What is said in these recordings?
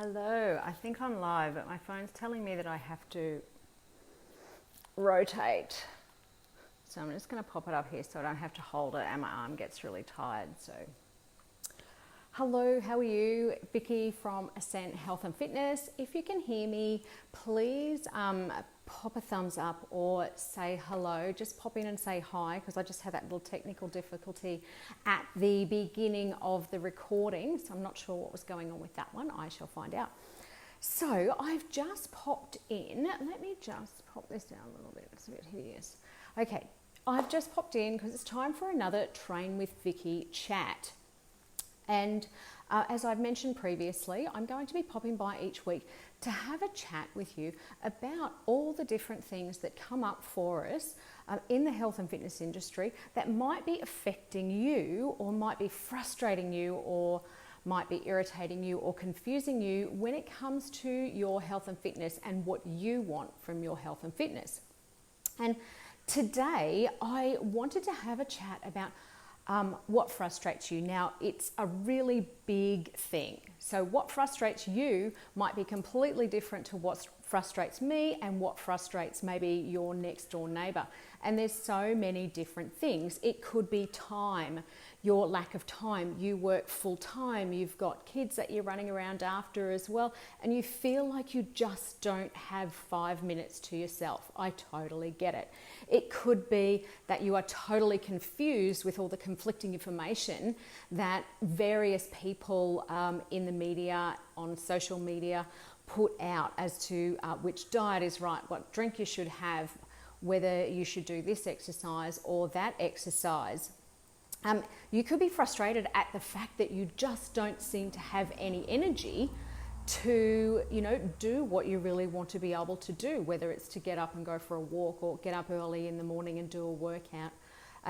Hello, I think I'm live, but my phone's telling me that I have to rotate. So I'm just going to pop it up here so I don't have to hold it and my arm gets really tired. So, hello, how are you? Vicky from Ascent Health and Fitness. If you can hear me, please pop a thumbs up or say hello. Just pop in and say hi because I just had that little technical difficulty at the beginning of the recording. So I'm not sure what was going on with that one. I shall find out. So I've just popped in. Let me just pop this down a little bit. It's a bit hideous. Okay, I've just popped in because it's time for another Train with Vicky chat. And as I've mentioned previously, I'm going to be popping by each week to have a chat with you about all the different things that come up for us in the health and fitness industry that might be affecting you or might be frustrating you or might be irritating you or confusing you when it comes to your health and fitness and what you want from your health and fitness. And today I wanted to have a chat about what frustrates you. Now, it's a really big thing. So what frustrates you might be completely different to what frustrates me and what frustrates maybe your next door neighbor. And there's so many different things. It could be time, your lack of time. You work full time, you've got kids that you're running around after as well, and you feel like you just don't have 5 minutes to yourself. I totally get it. It could be that you are totally confused with all the conflicting information that various people in the media, on social media, put out as to which diet is right, what drink you should have, whether you should do this exercise or that exercise. You could be frustrated at the fact that you just don't seem to have any energy to, do what you really want to be able to do, whether it's to get up and go for a walk or get up early in the morning and do a workout.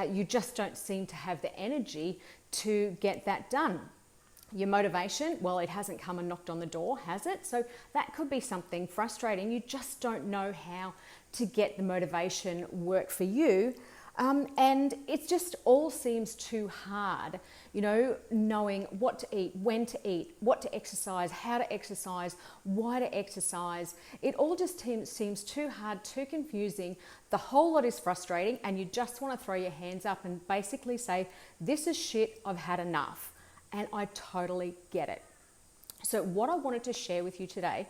You just don't seem to have the energy to get that done. Your motivation, well, it hasn't come and knocked on the door, has it? So that could be something frustrating. You just don't know how to get the motivation work for you. And it just all seems too hard, knowing what to eat, when to eat, what to exercise, how to exercise, why to exercise. It all just seems too hard, too confusing. The whole lot is frustrating and you just want to throw your hands up and basically say, this is shit, I've had enough. And I totally get it. So what I wanted to share with you today,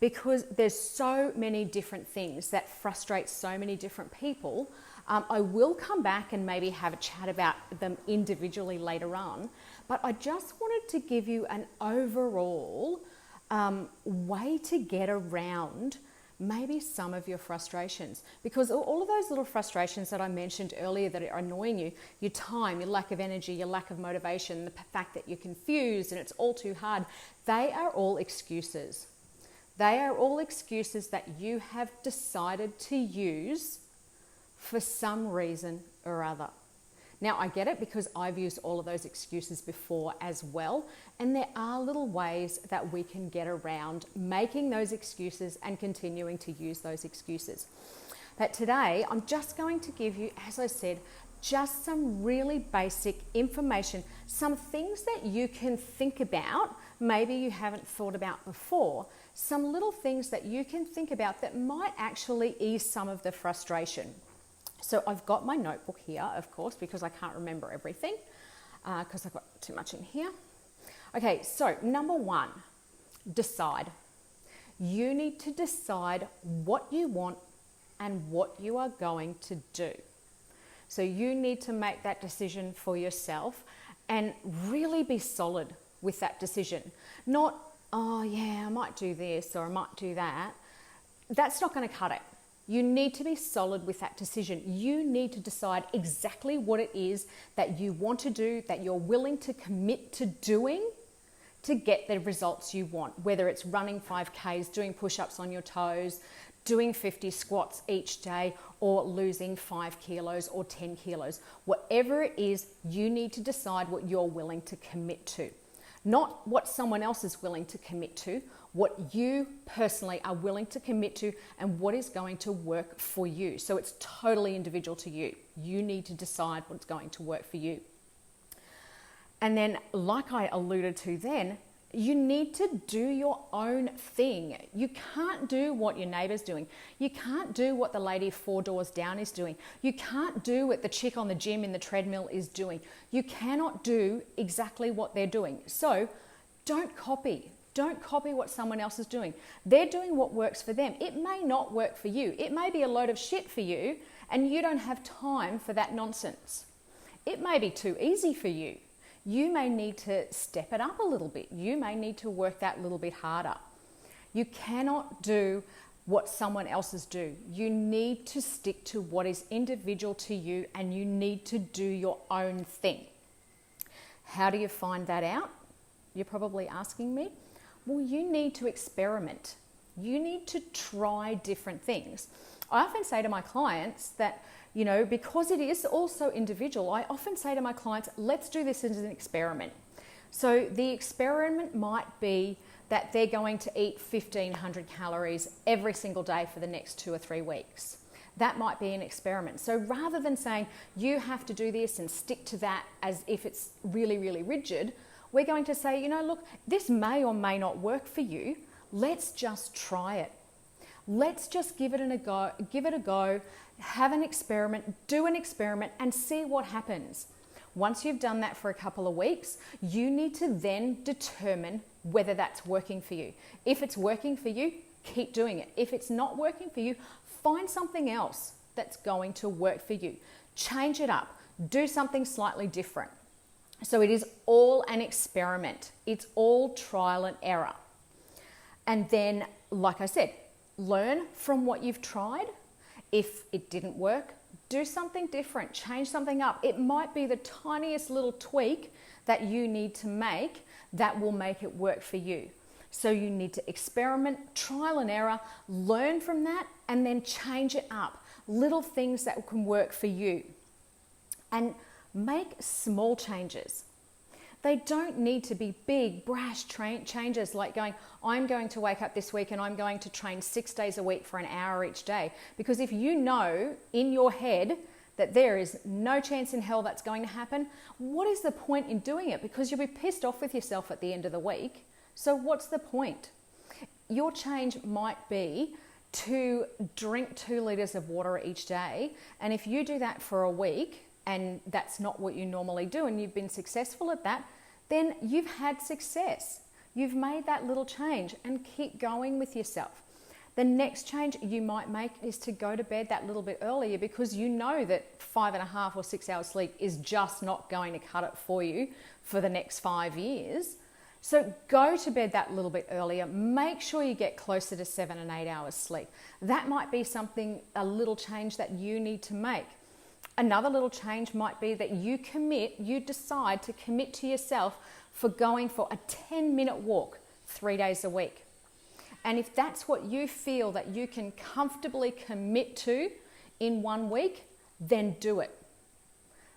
because there's so many different things that frustrate so many different people, I will come back and maybe have a chat about them individually later on, but I just wanted to give you an overall way to get around maybe some of your frustrations, because all of those little frustrations that I mentioned earlier that are annoying you, your time, your lack of energy, your lack of motivation, the fact that you're confused and it's all too hard, they are all excuses. They are all excuses that you have decided to use for some reason or other. Now, I get it because I've used all of those excuses before as well. And there are little ways that we can get around making those excuses and continuing to use those excuses. But today, I'm just going to give you, as I said, just some really basic information, some things that you can think about, maybe you haven't thought about before, some little things that you can think about that might actually ease some of the frustration. So I've got my notebook here, of course, because I can't remember everything because I've got too much in here. Okay, so number one, decide. You need to decide what you want and what you are going to do. So you need to make that decision for yourself and really be solid with that decision. Not, oh yeah, I might do this or I might do that. That's not going to cut it. You need to be solid with that decision. You need to decide exactly what it is that you want to do, that you're willing to commit to doing to get the results you want, whether it's running 5Ks, doing push-ups on your toes, doing 50 squats each day, or losing 5 kilos or 10 kilos. Whatever it is, you need to decide what you're willing to commit to. Not what someone else is willing to commit to, what you personally are willing to commit to and what is going to work for you. So it's totally individual to you. You need to decide what's going to work for you. And then, like I alluded to then, You need to do your own thing. You can't do what your neighbour's doing. You can't do what the lady 4 doors down is doing. You can't do what the chick on the gym in the treadmill is doing. You cannot do exactly what they're doing. So don't copy. Don't copy what someone else is doing. They're doing what works for them. It may not work for you. It may be a load of shit for you and you don't have time for that nonsense. It may be too easy for you. You may need to step it up a little bit. You may need to work that little bit harder. You cannot do what someone else's do. You need to stick to what is individual to you and you need to do your own thing. How do you find that out? You're probably asking me. Well, you need to experiment. You need to try different things. I often say to my clients that, because it is also individual, I often say to my clients, let's do this as an experiment. So the experiment might be that they're going to eat 1,500 calories every single day for the next 2 or 3 weeks. That might be an experiment. So rather than saying you have to do this and stick to that as if it's really, really rigid, we're going to say, look, this may or may not work for you. Let's just try it. Let's just give it a go, have an experiment, do an experiment and see what happens. Once you've done that for a couple of weeks, you need to then determine whether that's working for you. If it's working for you, keep doing it. If it's not working for you, find something else that's going to work for you. Change it up, do something slightly different. So it is all an experiment. It's all trial and error. And then, like I said, learn from what you've tried. If it didn't work, do something different, change something up. It might be the tiniest little tweak that you need to make that will make it work for you. So you need to experiment, trial and error, learn from that, and then change it up. Little things that can work for you. And make small changes. They don't need to be big, brash changes like going, I'm going to wake up this week and I'm going to train 6 days a week for an hour each day. Because if you know in your head that there is no chance in hell that's going to happen, what is the point in doing it? Because you'll be pissed off with yourself at the end of the week. So what's the point? Your change might be to drink 2 litres of water each day. And if you do that for a week, and that's not what you normally do, and you've been successful at that, then you've had success. You've made that little change and keep going with yourself. The next change you might make is to go to bed that little bit earlier because you know that 5.5 or 6 hours sleep is just not going to cut it for you for the next 5 years. So go to bed that little bit earlier. Make sure you get closer to 7 and 8 hours sleep. That might be a little change that you need to make. Another little change might be that you decide to commit to yourself for going for a 10-minute walk 3 days a week. And if that's what you feel that you can comfortably commit to in 1 week, then do it.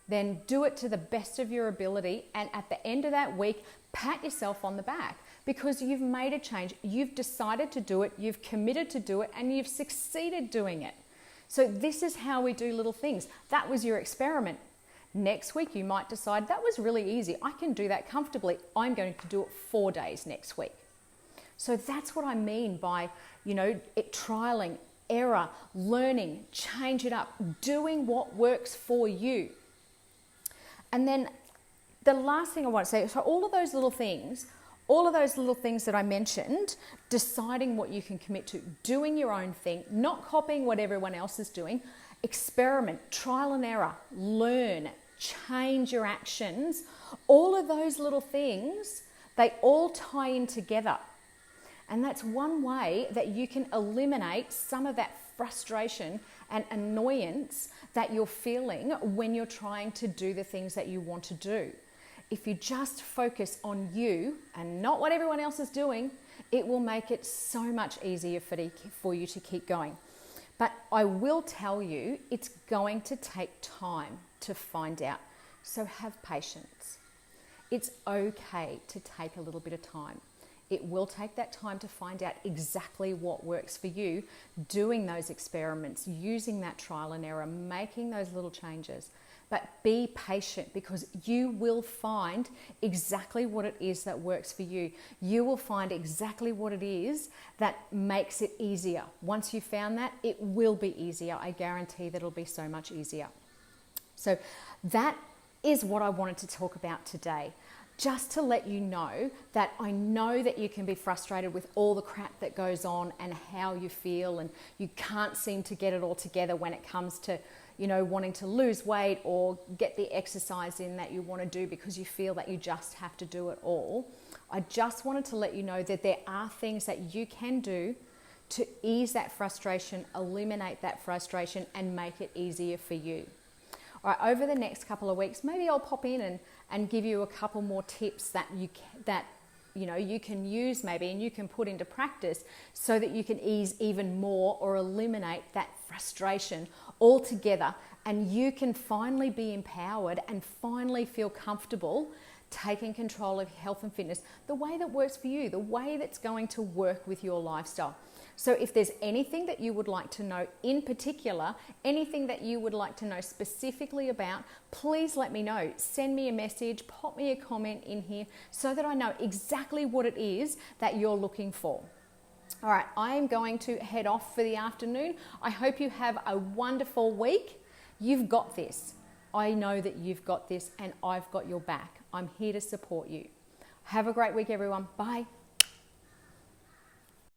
Then do it to the best of your ability. And at the end of that week, pat yourself on the back because you've made a change. You've decided to do it. You've committed to do it and you've succeeded doing it. So this is how we do little things. That was your experiment. Next week, you might decide that was really easy. I can do that comfortably. I'm going to do it 4 days next week. So that's what I mean by, trialing, error, learning, change it up, doing what works for you. And then the last thing I want to say, so all of those little things that I mentioned, deciding what you can commit to, doing your own thing, not copying what everyone else is doing, experiment, trial and error, learn, change your actions. All of those little things, they all tie in together. And that's one way that you can eliminate some of that frustration and annoyance that you're feeling when you're trying to do the things that you want to do. If you just focus on you and not what everyone else is doing, it will make it so much easier for you to keep going. But I will tell you, it's going to take time to find out. So have patience. It's okay to take a little bit of time. It will take that time to find out exactly what works for you, doing those experiments, using that trial and error, making those little changes. But be patient, because you will find exactly what it is that works for you. You will find exactly what it is that makes it easier. Once you've found that, it will be easier. I guarantee that it'll be so much easier. So that is what I wanted to talk about today. Just to let you know that I know that you can be frustrated with all the crap that goes on and how you feel, and you can't seem to get it all together when it comes to, wanting to lose weight or get the exercise in that you want to do, because you feel that you just have to do it all. I just wanted to let you know that there are things that you can do to ease that frustration, eliminate that frustration, and make it easier for you. All right, over the next couple of weeks, maybe I'll pop in and give you a couple more tips that you can use maybe, and you can put into practice so that you can ease even more or eliminate that frustration altogether, and you can finally be empowered and finally feel comfortable taking control of health and fitness the way that works for you, the way that's going to work with your lifestyle. So if there's anything that you would like to know in particular, anything that you would like to know specifically about, please let me know. Send me a message, pop me a comment in here so that I know exactly what it is that you're looking for. All right, I am going to head off for the afternoon. I hope you have a wonderful week. You've got this. I know that you've got this, and I've got your back. I'm here to support you. Have a great week, everyone. Bye.